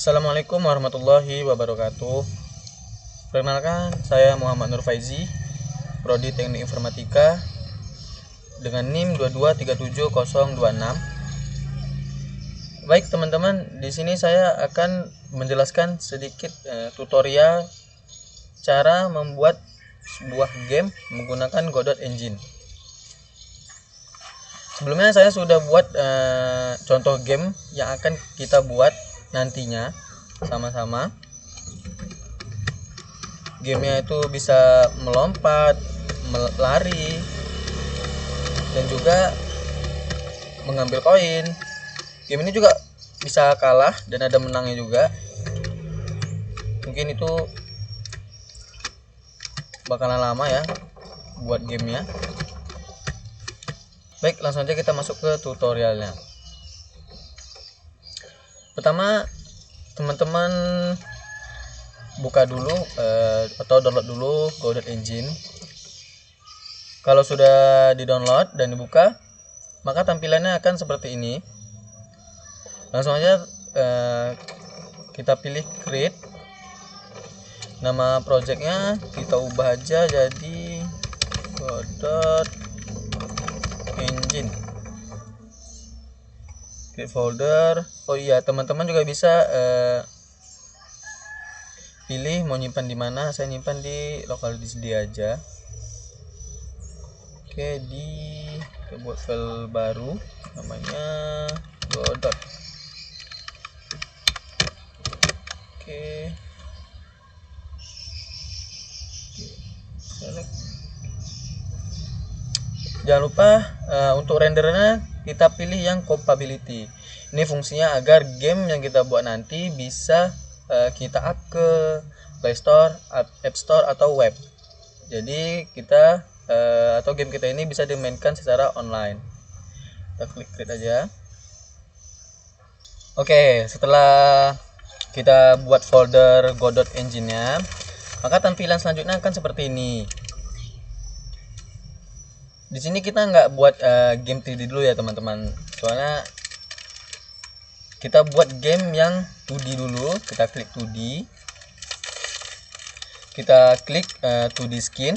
Assalamualaikum warahmatullahi wabarakatuh. Perkenalkan, saya Muhammad Nur Faizi, Prodi Teknik Informatika dengan NIM 2237026. Baik teman-teman, di sini saya akan menjelaskan sedikit tutorial cara membuat sebuah game menggunakan Godot Engine. Sebelumnya saya sudah buat contoh game yang akan kita buat nantinya sama-sama. Gamenya itu bisa melompat, lari, dan juga mengambil koin. Game ini juga bisa kalah dan ada menangnya juga. Mungkin itu bakalan lama ya buat gamenya. Baik, langsung aja kita masuk ke tutorialnya. Pertama, teman-teman buka dulu atau download dulu Godot Engine. Kalau sudah di-download dan dibuka, maka tampilannya akan seperti ini. Langsung aja kita pilih create. Nama projectnya kita ubah aja jadi Godot Engine. Create folder. Oh iya, teman-teman juga bisa pilih mau nyimpan di mana. Saya nyimpan di lokal disk aja. Oke, kita buat file baru namanya Godot. Oke, select. Jangan lupa untuk rendernya kita pilih yang compatibility. Ini fungsinya agar game yang kita buat nanti bisa kita up ke Play Store, App Store atau web. Jadi kita atau game kita ini bisa dimainkan secara online. Kita klik create aja. Oke, setelah kita buat folder Godot Engine-nya, maka tampilan selanjutnya akan seperti ini. Di sini kita nggak buat game 3D dulu ya teman-teman, soalnya kita buat game yang 2D dulu. Kita klik 2D, kita klik 2D skin.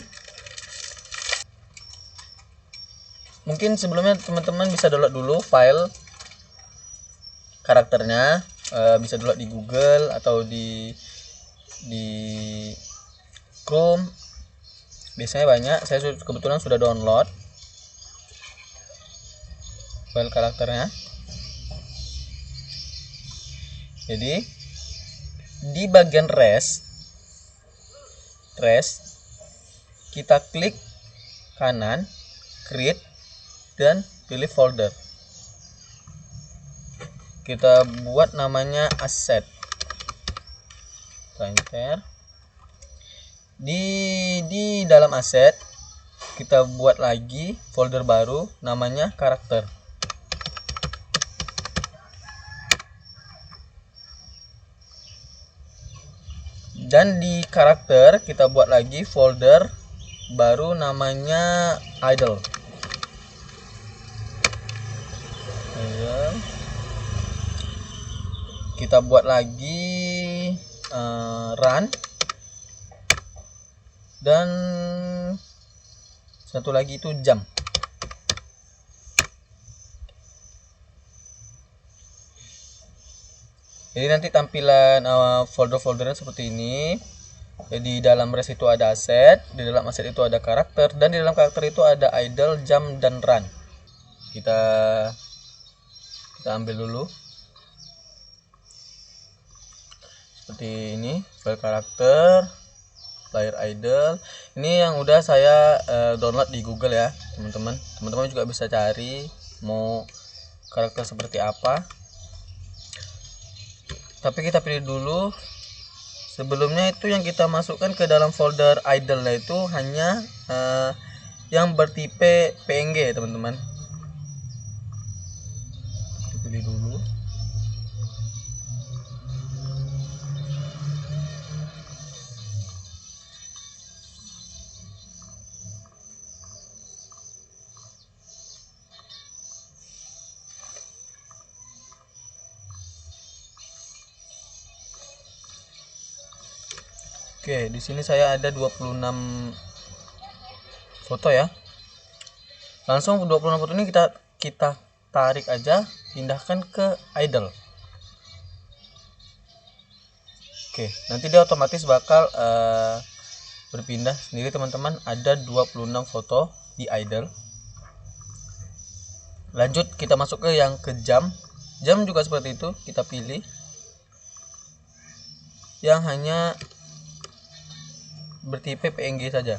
Mungkin sebelumnya teman-teman bisa download dulu file karakternya, bisa download di Google atau di Chrome. Biasanya banyak. Saya kebetulan sudah download file karakternya. Jadi di bagian rest kita klik kanan, create, dan pilih folder. Kita buat namanya asset. Enter. Di dalam aset kita buat lagi folder baru namanya karakter. Dan di karakter kita buat lagi folder baru namanya idle. Kita buat lagi run, dan satu lagi itu jam. Jadi nanti tampilan folder-foldernya seperti ini. Jadi dalam rest itu ada aset, di dalam aset itu ada karakter, dan di dalam karakter itu ada idle, jam, dan run. Kita ambil dulu seperti ini, file karakter, player idle. Ini yang udah saya download di Google ya teman-teman. Teman-teman juga bisa cari mau karakter seperti apa. Tapi kita pilih dulu. Sebelumnya itu yang kita masukkan ke dalam folder idle itu hanya yang bertipe PNG teman-teman. Pilih dulu. Oke, di sini saya ada 26 foto ya. Langsung 26 foto ini kita tarik aja, pindahkan ke idle. Oke, nanti dia otomatis bakal berpindah sendiri teman-teman. Ada 26 foto di idle. Lanjut kita masuk ke yang ke jam. Jam juga seperti itu, kita pilih yang hanya bertipe PNG saja.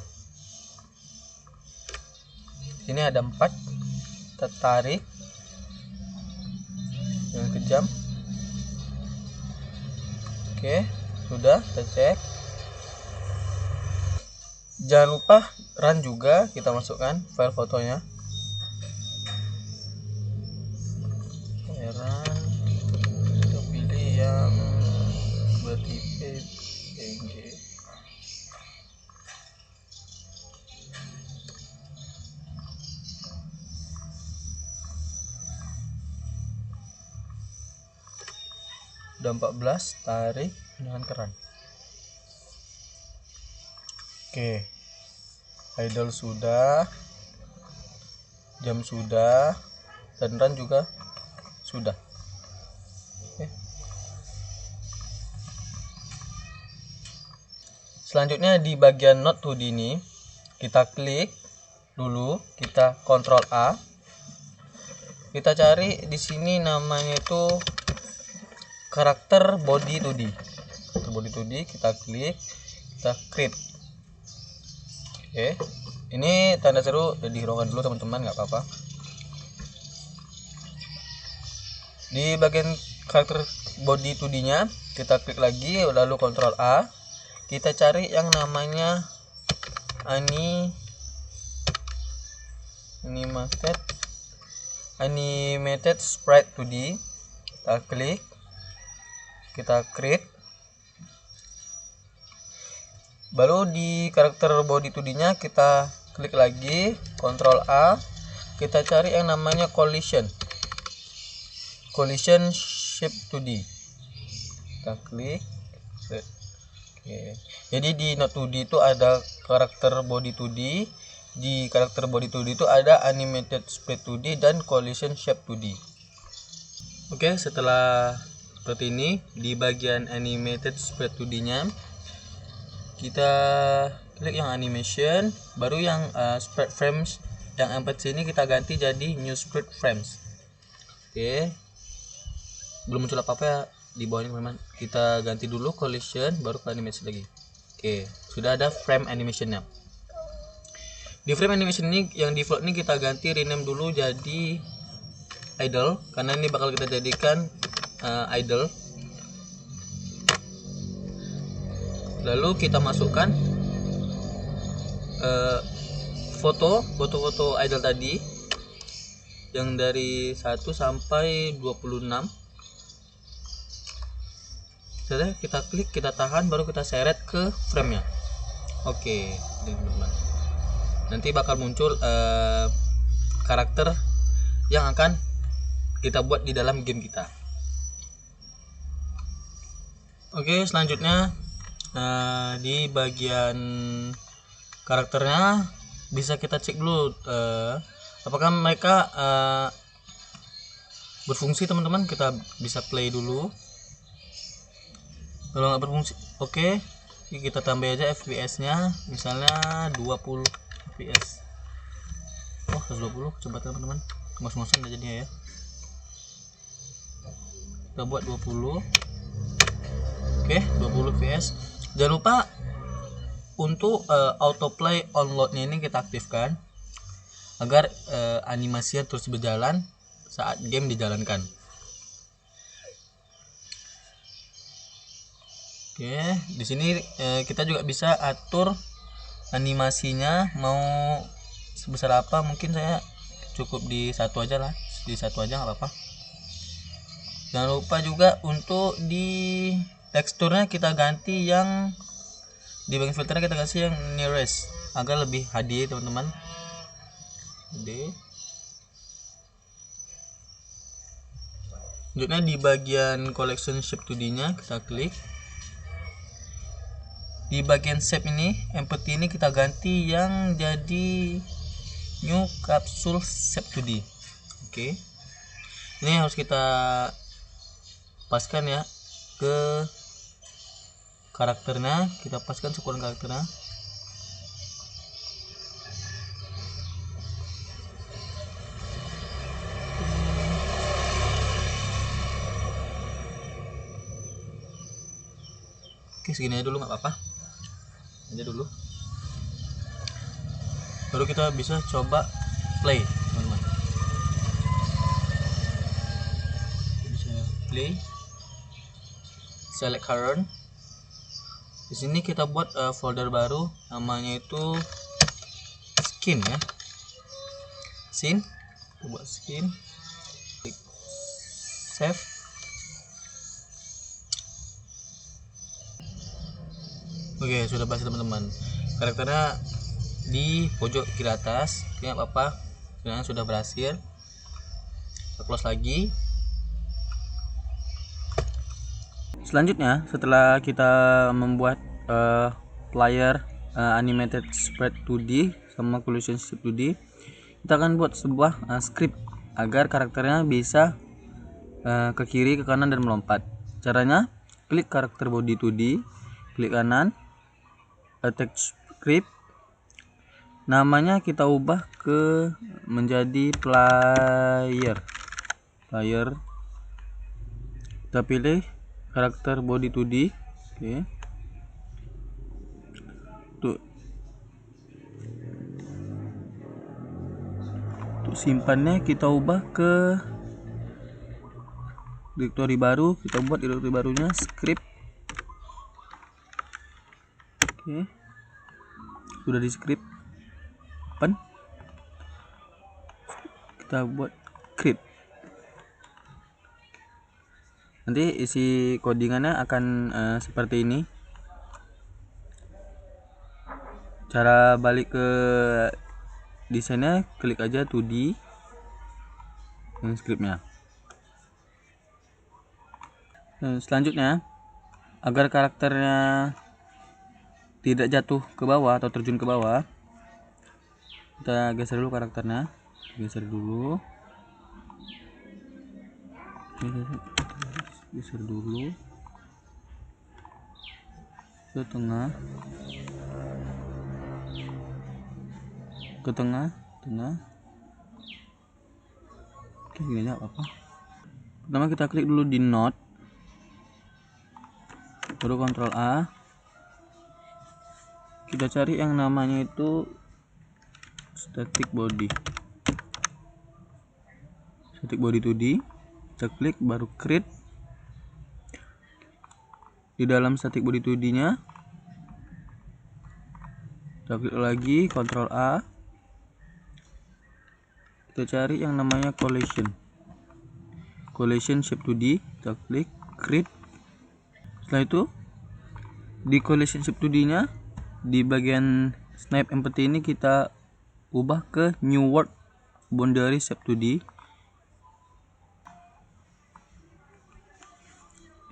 Sini ada 4, kita tarik yang ke jam. Oke, sudah, kita cek. Jangan lupa run juga, kita masukkan file fotonya. Run, kita pilih yang bertipe PNG. Udah 14, tarik dengan keran. Oke, idle sudah, jam sudah, dan run juga sudah. Oke. Selanjutnya di bagian Not 2D ini kita klik dulu, kita Ctrl A, kita cari di sini namanya itu karakter body 2D. Body 2D kita klik, kita create. Oke, ini tanda seru dihiraukan dulu teman-teman, nggak apa-apa. Di bagian karakter body 2D nya kita klik lagi, lalu Ctrl A, kita cari yang namanya animated sprite 2D. Kita klik, kita create. Baru di karakter body 2D nya kita klik lagi, Ctrl A, kita cari yang namanya collision shape 2D. Kita klik. Oke. Jadi di Not 2D itu ada karakter body 2D, di karakter body 2D itu ada animated sprite 2D dan collision shape 2D. Oke, setelah seperti ini di bagian animated sprite 2D nya kita klik yang animation, baru yang sprite frames yang empat sini kita ganti jadi new sprite frames. Oke, belum muncul apa-apa ya di bawah ini teman-teman. Kita ganti dulu collision, baru ke animation lagi. Oke, sudah ada frame animationnya. Di frame animation ini yang default ini kita ganti rename dulu jadi idle, karena ini bakal kita jadikan idle. Lalu kita masukkan foto-foto idle tadi yang dari 1 sampai 26. Setelah kita klik, kita tahan, baru kita seret ke frame-nya. Oke, teman-teman. Nanti bakal muncul karakter yang akan kita buat di dalam game kita. Oke, selanjutnya di bagian karakternya bisa kita cek dulu apakah mereka berfungsi teman-teman. Kita bisa play dulu. Kalau nggak berfungsi, oke, kita tambah aja fps nya misalnya 20 fps. Oh, 120 coba teman-teman, ngos-ngosan aja jadinya ya. Kita buat 20. Oke, 20 fps. Jangan lupa untuk autoplay on load nya ini kita aktifkan agar animasinya terus berjalan saat game dijalankan. Oke, di sini kita juga bisa atur animasinya mau sebesar apa. Mungkin saya cukup di satu aja lah, di satu aja nggak apa-apa. Jangan lupa juga untuk di teksturnya kita ganti yang di bagian filternya, kita kasih yang nearest agar lebih HD teman-teman. HD. Selanjutnya di bagian collection shape 2D nya kita klik. Di bagian shape ini, empty ini kita ganti yang jadi new capsule shape 2D. Oke. Ini harus kita paskan ya ke karakternya, kita paskan ukuran karakternya. Oke, segini aja dulu, nggak apa-apa aja dulu, baru kita bisa coba play teman-teman. Bisa play, select current. Di sini kita buat folder baru, namanya itu skin ya, scene. Kita buat skin, klik save. Oke, sudah berhasil teman-teman. Karakternya di pojok kiri atas, ya apa? Sudah berhasil. Kita close lagi. Selanjutnya, setelah kita membuat player animated sprite 2D sama collision strip 2D, kita akan buat sebuah script agar karakternya bisa ke kiri, ke kanan, dan melompat. Caranya, klik karakter body 2D, klik kanan, attach script, namanya kita ubah ke menjadi player. Kita pilih karakter body 2D. Oke. Untuk simpannya kita ubah ke directory baru, kita buat directory barunya script. Oke. Sudah di script, open, kita buat script. Nanti isi codingannya akan seperti ini. Cara balik ke desainnya, klik aja 2D dan scriptnya. Selanjutnya, agar karakternya tidak jatuh ke bawah atau terjun ke bawah, kita geser dulu karakternya, geser dulu ke tengah, Oke, gini apa? Pertama kita klik dulu di node, baru Ctrl A, kita cari yang namanya itu static body 2D, kita klik, baru create. Di dalam static body 2D nya kita klik lagi, Ctrl A, kita cari yang namanya collision shape 2D, kita klik create. Setelah itu di collision shape 2D nya, di bagian snap empty ini kita ubah ke new world boundary shape 2D.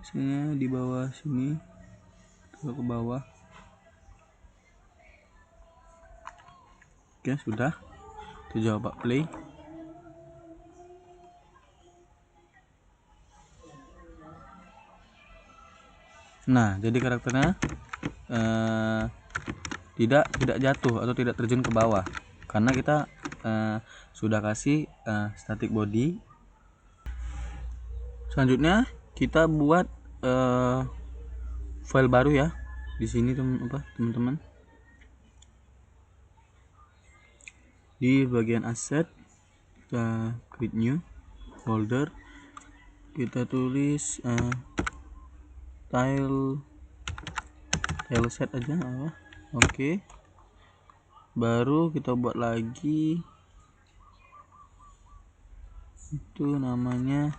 Sini di bawah sini, ke bawah. Oke, sudah. Kita coba play. Nah, jadi karakternya tidak jatuh atau tidak terjun ke bawah karena kita sudah kasih static body. Selanjutnya kita buat file baru ya di sini teman-teman. Di bagian asset kita create new folder, kita tulis tile set aja. Oke. Baru kita buat lagi, itu namanya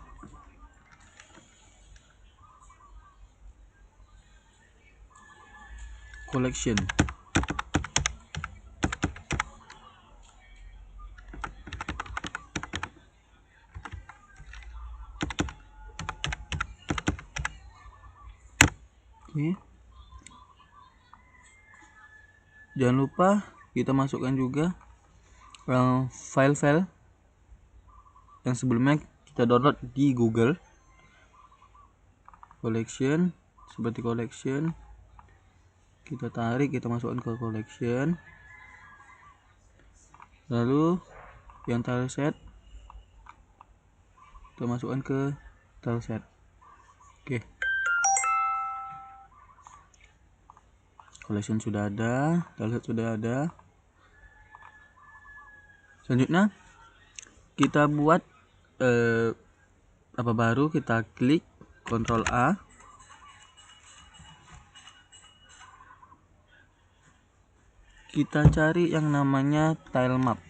collection. Oke. Jangan lupa kita masukkan juga file-file yang sebelumnya kita download di Google. Collection, seperti collection, kita tarik, kita masukkan ke collection. Lalu yang tileset kita masukkan ke tileset. Oke, collection sudah ada, tileset sudah ada. Selanjutnya kita buat apa baru, kita klik Ctrl A, kita cari yang namanya tile map.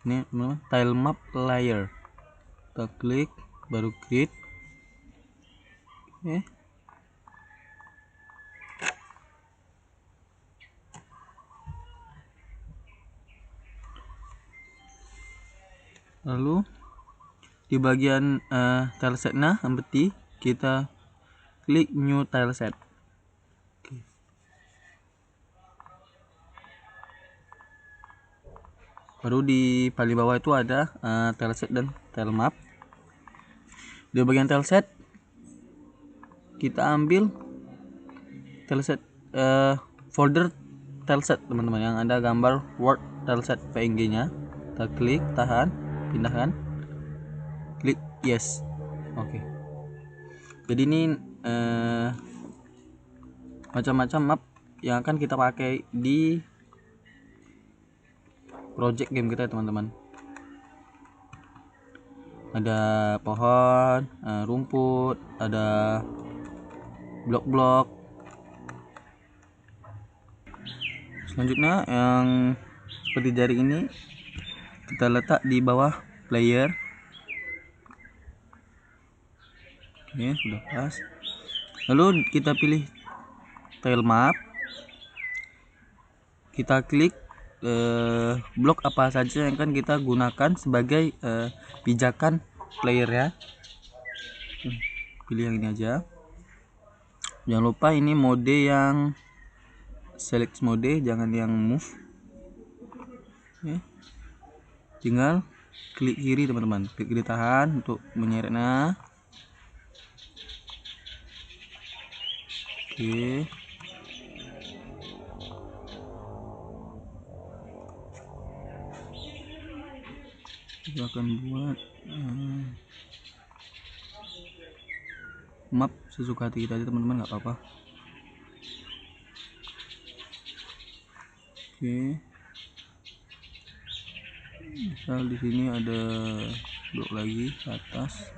Ini tile map layer, kita klik, baru create. Oke. Lalu di bagian tileset empty, kita klik new tileset. Oke. Baru di paling bawah itu ada tileset dan tile map. Di bagian tileset kita ambil tileset folder tileset teman-teman, yang ada gambar Word tileset PNG nya. Kita klik, tahan, pindahkan, klik yes. Oke. Jadi ini macam-macam map yang akan kita pakai di project game kita ya teman-teman. Ada pohon, rumput, ada blok-blok. Selanjutnya yang seperti jari ini kita letak di bawah player. Oke, sudah pas. Lalu kita pilih tile map, kita klik blok apa saja yang akan kita gunakan sebagai pijakan player ya. Pilih yang ini aja. Jangan lupa ini mode yang select mode, jangan yang move. Oke. Tinggal klik kiri teman-teman, klik kiri tahan untuk menyeretnya. Oke. Kita akan buat map sesuka hati kita aja teman-teman, nggak apa-apa. Oke. Misal di sini ada blok lagi ke atas.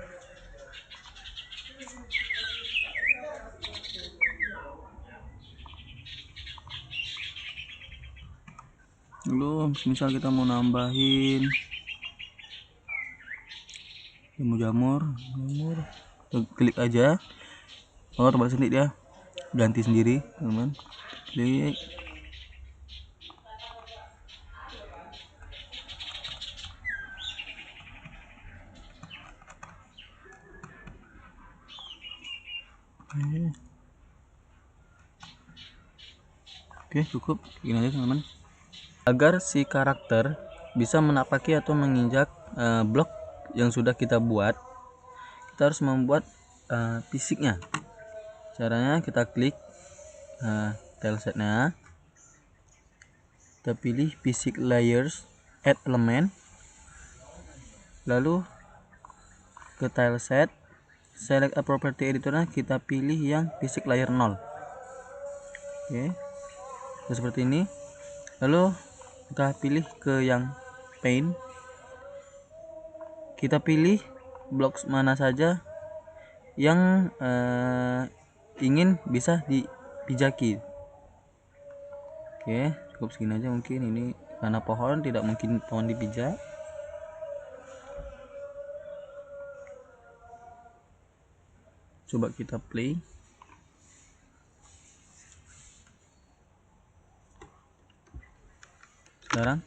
Lalu misal kita mau nambahin jamur, klik aja. Oh, terbalik sendiri, dia ganti sendiri teman-teman. Klik. Oke, cukup gini aja teman-teman. Agar si karakter bisa menapaki atau menginjak blok yang sudah kita buat, kita harus membuat fisiknya. Caranya kita klik tilesetnya, kita pilih basic layers, add element, lalu ke tileset, select a property editornya, kita pilih yang basic layer 0. Oke, seperti ini. Lalu kita pilih ke yang paint, kita pilih blok mana saja yang ingin bisa dipijaki. Oke, cukup segini aja mungkin. Ini karena pohon, tidak mungkin pohon dipijak. Coba kita play. Sekarang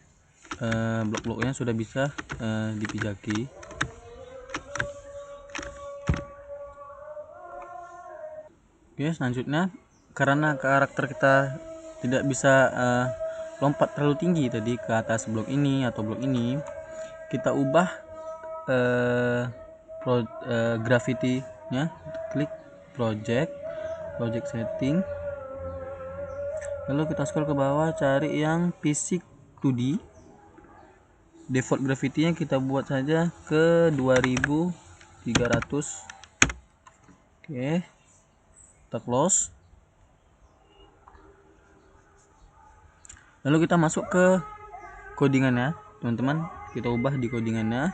blok-bloknya sudah bisa dipijaki. Oke, selanjutnya karena karakter kita tidak bisa lompat terlalu tinggi tadi ke atas blok ini atau blok ini. Kita ubah gravity-nya, klik project setting, lalu kita scroll ke bawah, cari yang fisik 2D. Default gravity-nya kita buat saja ke 2300. Oke, kita close. Lalu kita masuk ke codingannya, teman-teman. Kita ubah di codingannya,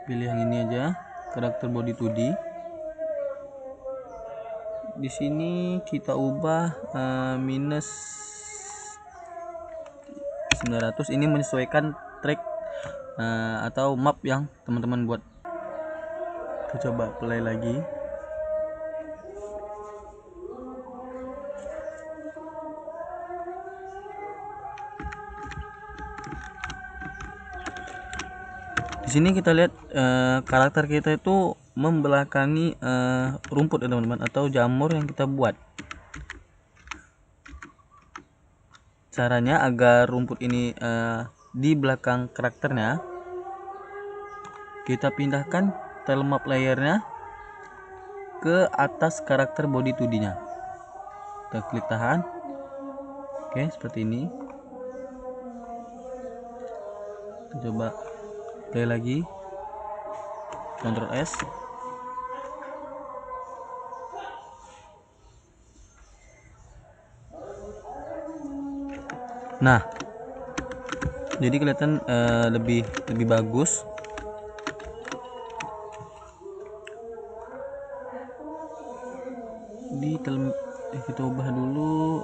pilih yang ini aja, karakter body 2D. Di sini kita ubah minus 900. Ini menyesuaikan track atau map yang teman-teman buat. Kita coba play lagi. Di sini kita lihat karakter kita itu membelakangi rumput ya teman-teman, atau jamur yang kita buat. Caranya agar rumput ini di belakang karakternya, kita pindahkan tile map layernya ke atas karakter body 2D nya. Kita klik tahan. Oke, seperti ini. Kita coba play lagi, Ctrl S. Nah, jadi kelihatan lebih bagus. Kita ubah dulu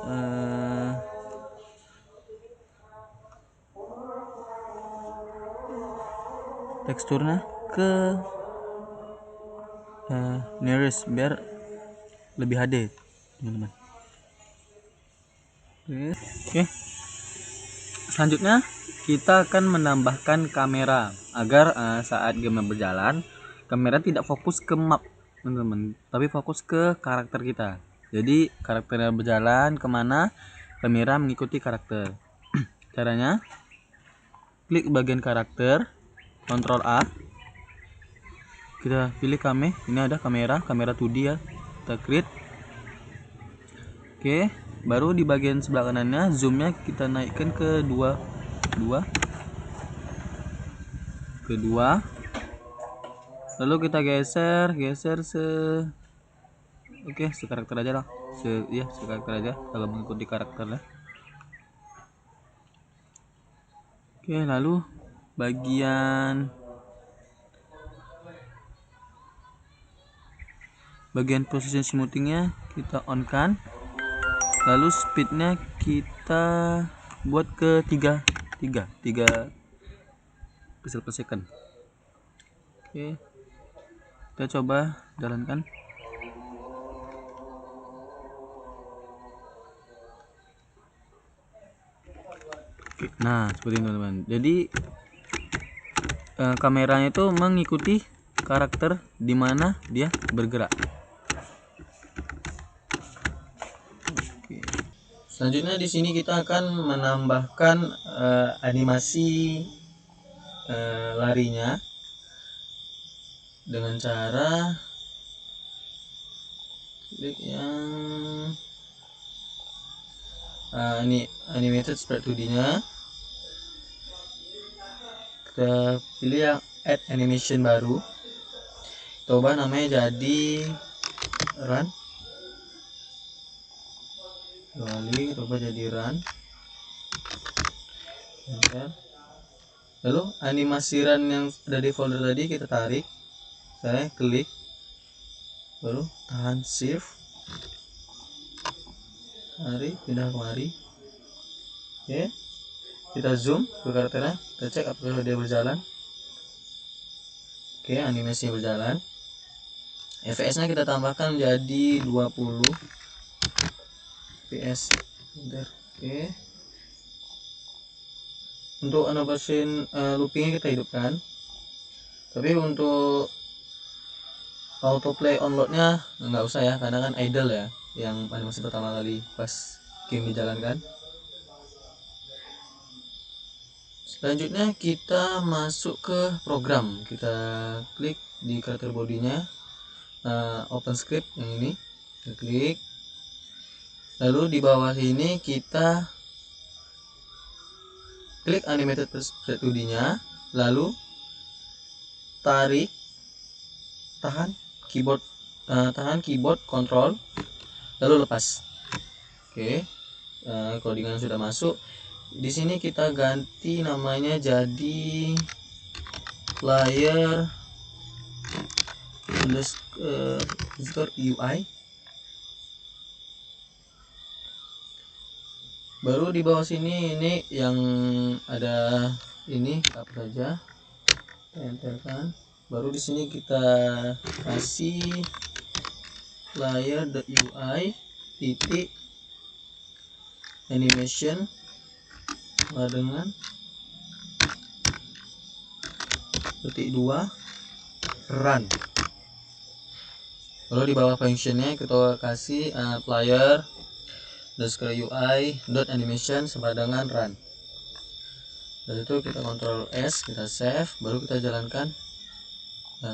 teksturnya ke nearest biar lebih HD, teman-teman. Oke. Selanjutnya kita akan menambahkan kamera agar saat game berjalan, kamera tidak fokus ke map, teman-teman, tapi fokus ke karakter kita. Jadi karakternya berjalan kemana, kamera mengikuti karakter. Caranya, klik bagian karakter, Ctrl A, kita pilih ini ada kamera 2D ya, kita create. Oke, baru di bagian sebelah kanannya zoomnya kita naikkan ke 2, lalu kita geser sekarakter aja lah, sekarakter aja kalau mengikuti karakternya. Oke, lalu bagian precision smoothingnya kita on kan, lalu speednya kita buat ke 3 pixel per second. Oke, kita coba jalankan. Oke, nah seperti ini teman-teman. Jadi kameranya itu mengikuti karakter di mana dia bergerak. Oke. Selanjutnya di sini kita akan menambahkan animasi larinya dengan cara klik yang ini animated sprite 2D nya, kita pilih yang add animation baru, coba namanya jadi run, kembali coba jadi run. Lalu animasi run yang ada di folder tadi kita tarik, saya klik, baru tahan shift, tarik, pindah kemari. Oke, kita zoom ke karakternya, kita cek apakah dia berjalan. Oke, animasinya berjalan. fps nya kita tambahkan jadi 20 fps. Oke, untuk animation loopingnya kita hidupkan, tapi untuk autoplay onloadnya nggak usah ya, karena kan idle ya yang animasi pertama kali pas game dijalankan. Selanjutnya kita masuk ke program, kita klik di karakter bodinya, open script yang ini, kita klik. Lalu di bawah sini kita klik animated sprite 2D nya, lalu tarik, tahan keyboard control, lalu lepas. Oke, codingan sudah masuk. Di sini kita ganti namanya jadi player underscore UI. Baru di bawah sini ini yang ada ini apa saja, enter kan. Baru di sini kita kasih player.ui titik animation dengan titik 2 run. Lalu di bawah functionnya kita kasih player underscore UI dot animation sama dengan run. Dari itu kita Ctrl S, kita save, baru kita jalankan,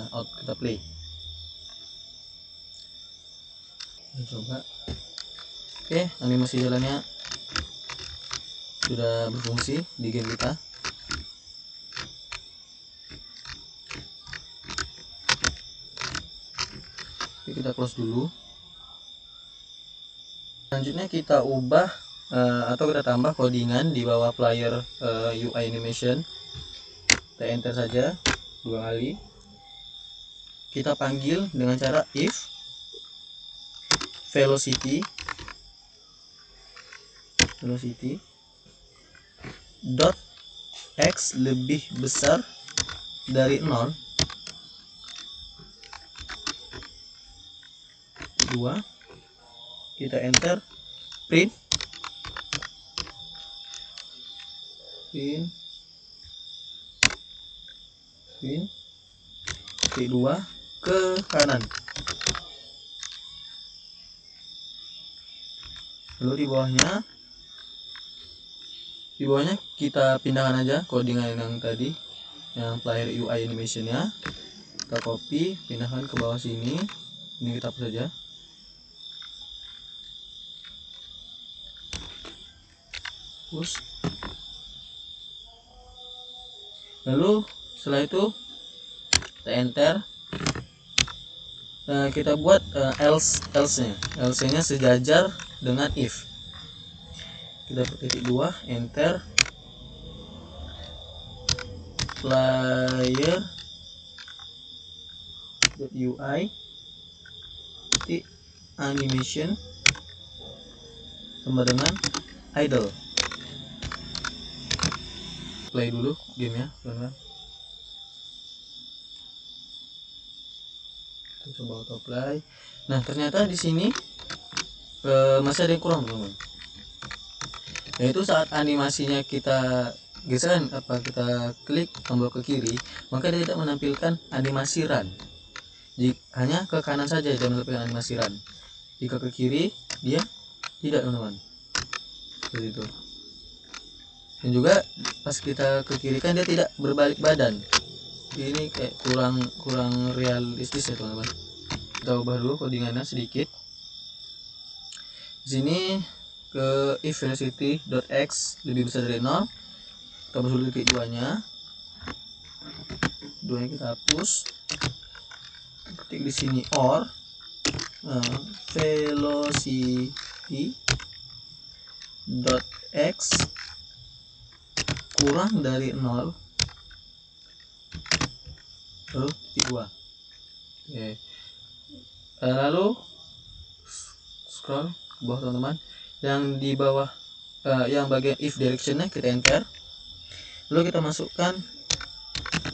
out, kita play. Kita coba. Oke, animasi jalannya sudah berfungsi di game kita. Oke, kita close dulu. Selanjutnya kita ubah atau kita tambah codingan di bawah player UI animation. Kita enter saja 2 kali. Kita panggil dengan cara if velocity dot x lebih besar dari 0, 2, kita enter, print T2 ke kanan. Lalu di bawahnya kita pindahkan aja codingan yang tadi, yang player UI animationnya, kita copy, pindahkan ke bawah sini. Ini kita hapus saja. Push. Lalu setelah itu kita enter, kita buat else nya sejajar dengan if. Kita titik 2, enter, player UI titik animation sama dengan idle. Play dulu gamenya, teman-teman. Kita coba auto play. Nah, ternyata di sini masih ada yang kurang, teman-teman. Yaitu saat animasinya kita geserkan, kita klik tombol ke kiri, maka dia tidak menampilkan animasi run. Hanya ke kanan saja dia menampilkan animasi run. Jika ke kiri dia tidak, teman-teman. Seperti itu. Dan juga pas kita ke kiri kan dia tidak berbalik badan. Ini kayak kurang realistis ya, teman-teman. Kita ubah dulu codingannya sedikit. Di sini ke if velocity.x lebih besar dari 0, kita hapus dulu titik 2 nya kita hapus, ketik di sini or velocity.x kurang dari 0, lalu titik 2. Oke. Lalu scroll ke bawah, teman-teman. Yang di bawah yang bagian if directionnya kita enter, lalu kita masukkan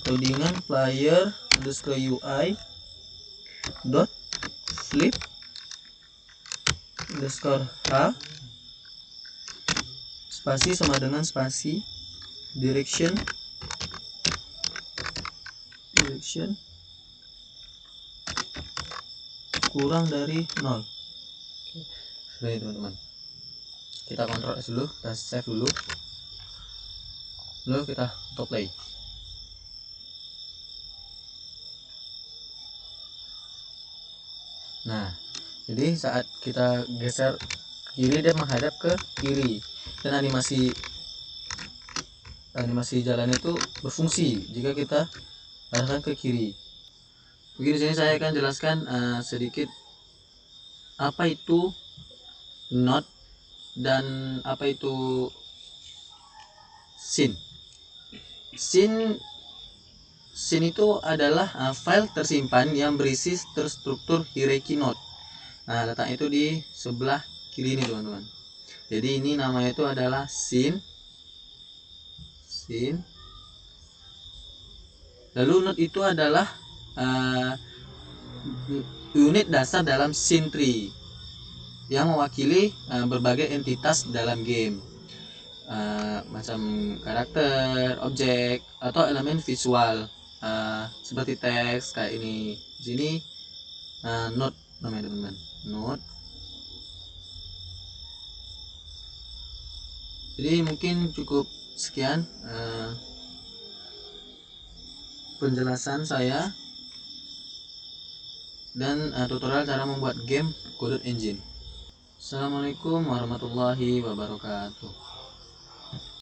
codingan player underscore UI dot flip underscore h spasi sama dengan spasi direction kurang dari 0. Seperti itu, teman-teman. Kita kontrol S dulu, kita save dulu, lalu kita auto play. Nah, jadi saat kita geser ke kiri, dia menghadap ke kiri, dan animasi jalan itu berfungsi jika kita arahkan ke kiri. Mungkin di sini saya akan jelaskan sedikit apa itu node dan apa itu scene. Scene itu adalah file tersimpan yang berisi terstruktur hierarchy node. Nah, letaknya itu di sebelah kiri ini, teman-teman. Jadi ini namanya itu adalah scene. Lalu node itu adalah unit dasar dalam scene tree yang mewakili berbagai entitas dalam game, macam karakter, objek, atau elemen visual seperti teks kayak ini. Di sini node namanya, teman-teman, node. Jadi mungkin cukup sekian penjelasan saya dan tutorial cara membuat game Godot Engine. Assalamualaikum warahmatullahi wabarakatuh.